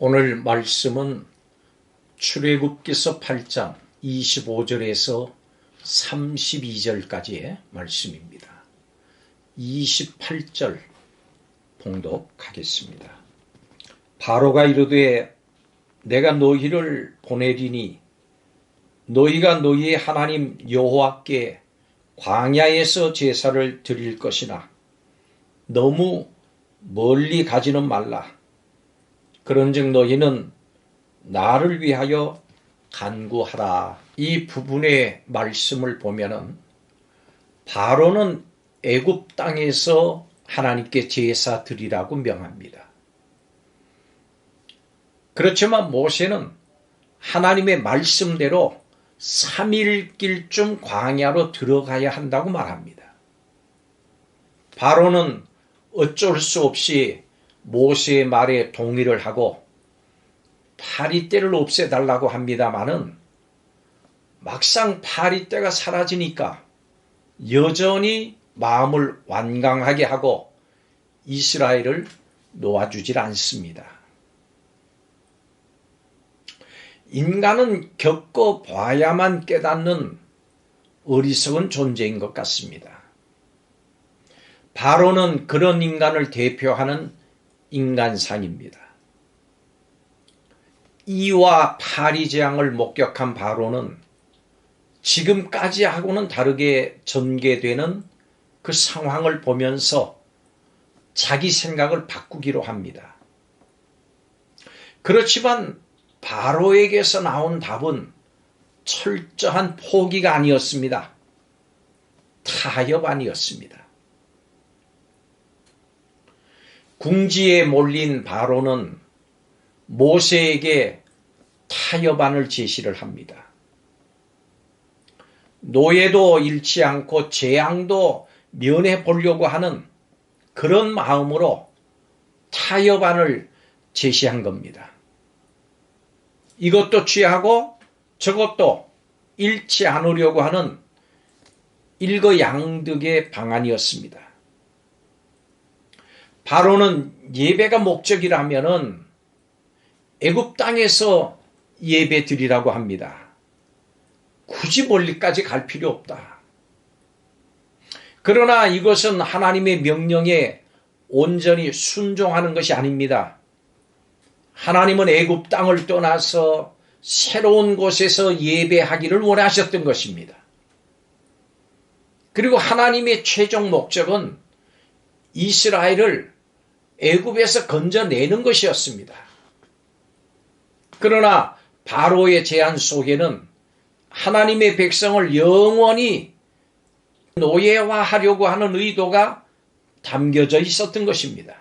오늘 말씀은 출애굽기서 8장 25절에서 32절까지의 말씀입니다. 28절 봉독하겠습니다. 바로가 이르되 내가 너희를 보내리니 너희가 너희의 하나님 여호와께 광야에서 제사를 드릴 것이나 너무 멀리 가지는 말라. 그런즉 너희는 나를 위하여 간구하라. 이 부분의 말씀을 보면은 바로는 애굽 땅에서 하나님께 제사 드리라고 명합니다. 그렇지만 모세는 하나님의 말씀대로 3일길쯤 광야로 들어가야 한다고 말합니다. 바로는 어쩔 수 없이 모세의 말에 동의를 하고 파리떼를 없애달라고 합니다마는 막상 파리떼가 사라지니까 여전히 마음을 완강하게 하고 이스라엘을 놓아주질 않습니다. 인간은 겪어봐야만 깨닫는 어리석은 존재인 것 같습니다. 바로는 그런 인간을 대표하는 인간상입니다. 이와 파리재앙을 목격한 바로는 지금까지하고는 다르게 전개되는 그 상황을 보면서 자기 생각을 바꾸기로 합니다. 그렇지만 바로에게서 나온 답은 철저한 포기가 아니었습니다. 타협 아니었습니다. 궁지에 몰린 바로는 모세에게 타협안을 제시를 합니다. 노예도 잃지 않고 재앙도 면해 보려고 하는 그런 마음으로 타협안을 제시한 겁니다. 이것도 취하고 저것도 잃지 않으려고 하는 일거양득의 방안이었습니다. 바로는 예배가 목적이라면은 애굽 땅에서 예배 드리라고 합니다. 굳이 멀리까지 갈 필요 없다. 그러나 이것은 하나님의 명령에 온전히 순종하는 것이 아닙니다. 하나님은 애굽 땅을 떠나서 새로운 곳에서 예배하기를 원하셨던 것입니다. 그리고 하나님의 최종 목적은 이스라엘을 애굽에서 건져내는 것이었습니다. 그러나 바로의 제안 속에는 하나님의 백성을 영원히 노예화하려고 하는 의도가 담겨져 있었던 것입니다.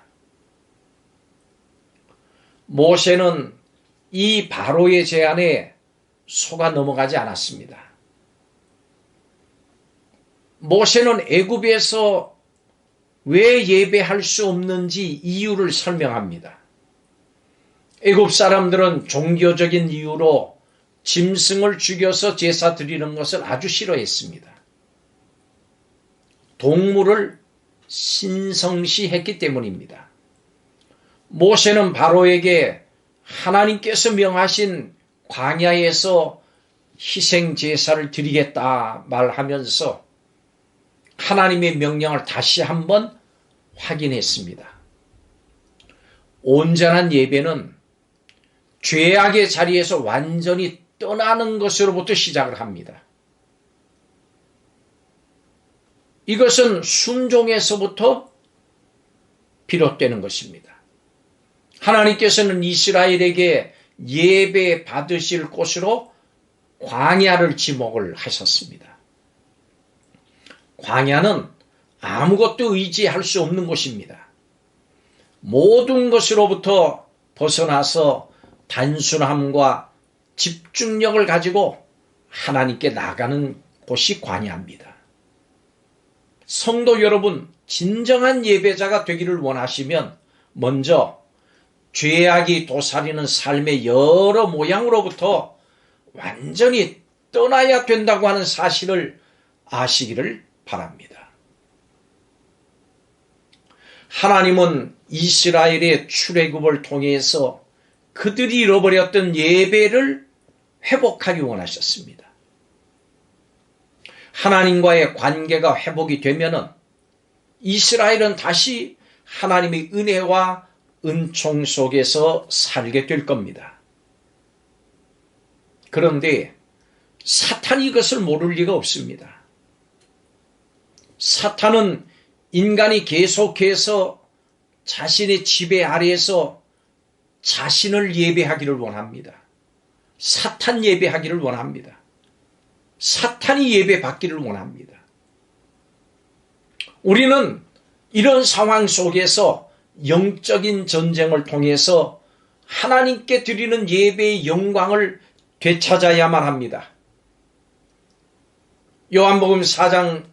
모세는 이 바로의 제안에 속아 넘어가지 않았습니다. 모세는 애굽에서 왜 예배할 수 없는지 이유를 설명합니다. 애굽 사람들은 종교적인 이유로 짐승을 죽여서 제사 드리는 것을 아주 싫어했습니다. 동물을 신성시했기 때문입니다. 모세는 바로에게 하나님께서 명하신 광야에서 희생 제사를 드리겠다 말하면서 하나님의 명령을 다시 한번 확인했습니다. 온전한 예배는 죄악의 자리에서 완전히 떠나는 것으로부터 시작을 합니다. 이것은 순종에서부터 비롯되는 것입니다. 하나님께서는 이스라엘에게 예배 받으실 곳으로 광야를 지목을 하셨습니다. 광야는 아무것도 의지할 수 없는 곳입니다. 모든 것으로부터 벗어나서 단순함과 집중력을 가지고 하나님께 나가는 곳이 광야입니다. 성도 여러분, 진정한 예배자가 되기를 원하시면 먼저 죄악이 도사리는 삶의 여러 모양으로부터 완전히 떠나야 된다고 하는 사실을 아시기를 바랍니다. 하나님은 이스라엘의 출애굽을 통해서 그들이 잃어버렸던 예배를 회복하기 원하셨습니다. 하나님과의 관계가 회복이 되면은 이스라엘은 다시 하나님의 은혜와 은총 속에서 살게 될 겁니다. 그런데 사탄이 이것을 모를 리가 없습니다. 사탄은 인간이 계속해서 자신의 지배 아래에서 자신을 예배하기를 원합니다. 사탄 예배하기를 원합니다. 사탄이 예배받기를 원합니다. 우리는 이런 상황 속에서 영적인 전쟁을 통해서 하나님께 드리는 예배의 영광을 되찾아야만 합니다. 요한복음 4장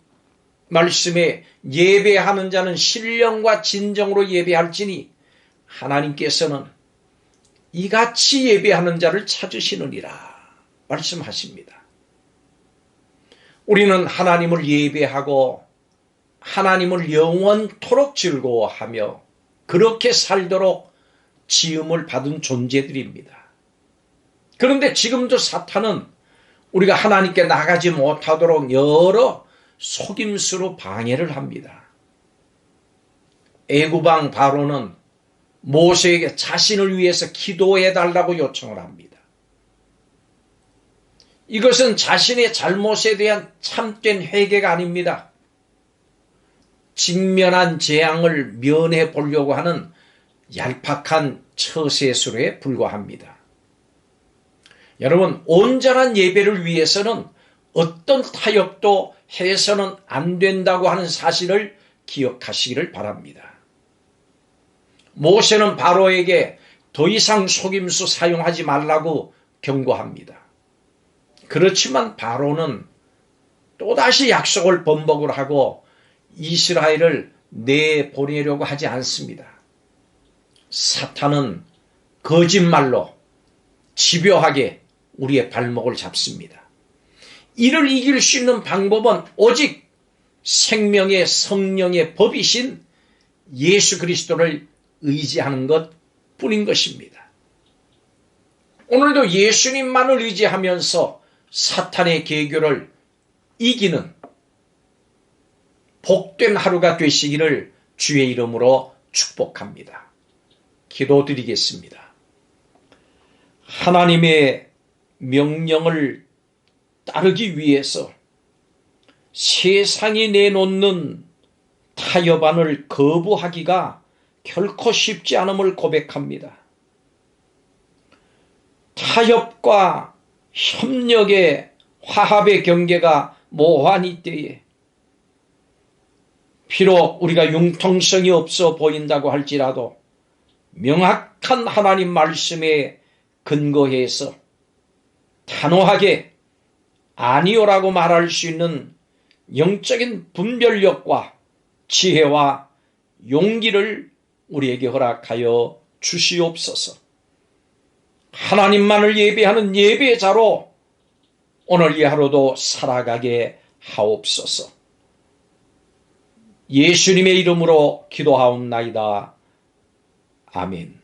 말씀에 예배하는 자는 신령과 진정으로 예배할지니 하나님께서는 이같이 예배하는 자를 찾으시느니라 말씀하십니다. 우리는 하나님을 예배하고 하나님을 영원토록 즐거워하며 그렇게 살도록 지음을 받은 존재들입니다. 그런데 지금도 사탄은 우리가 하나님께 나가지 못하도록 여러 속임수로 방해를 합니다. 애굽왕 바로는 모세에게 자신을 위해서 기도해달라고 요청을 합니다. 이것은 자신의 잘못에 대한 참된 회개가 아닙니다. 직면한 재앙을 면해 보려고 하는 얄팍한 처세술에 불과합니다. 여러분, 온전한 예배를 위해서는 어떤 타협도 해서는 안 된다고 하는 사실을 기억하시기를 바랍니다. 모세는 바로에게 더 이상 속임수 사용하지 말라고 경고합니다. 그렇지만 바로는 또다시 약속을 번복을 하고 이스라엘을 내보내려고 하지 않습니다. 사탄은 거짓말로 집요하게 우리의 발목을 잡습니다. 이를 이길 수 있는 방법은 오직 생명의 성령의 법이신 예수 그리스도를 의지하는 것 뿐인 것입니다. 오늘도 예수님만을 의지하면서 사탄의 계교를 이기는 복된 하루가 되시기를 주의 이름으로 축복합니다. 기도드리겠습니다. 하나님의 명령을 따르기 위해서 세상이 내놓는 타협안을 거부하기가 결코 쉽지 않음을 고백합니다. 타협과 협력의 화합의 경계가 모호한 이때에 비록 우리가 융통성이 없어 보인다고 할지라도 명확한 하나님 말씀에 근거해서 단호하게 아니오라고 말할 수 있는 영적인 분별력과 지혜와 용기를 우리에게 허락하여 주시옵소서. 하나님만을 예배하는 예배자로 오늘 이 하루도 살아가게 하옵소서. 예수님의 이름으로 기도하옵나이다. 아멘.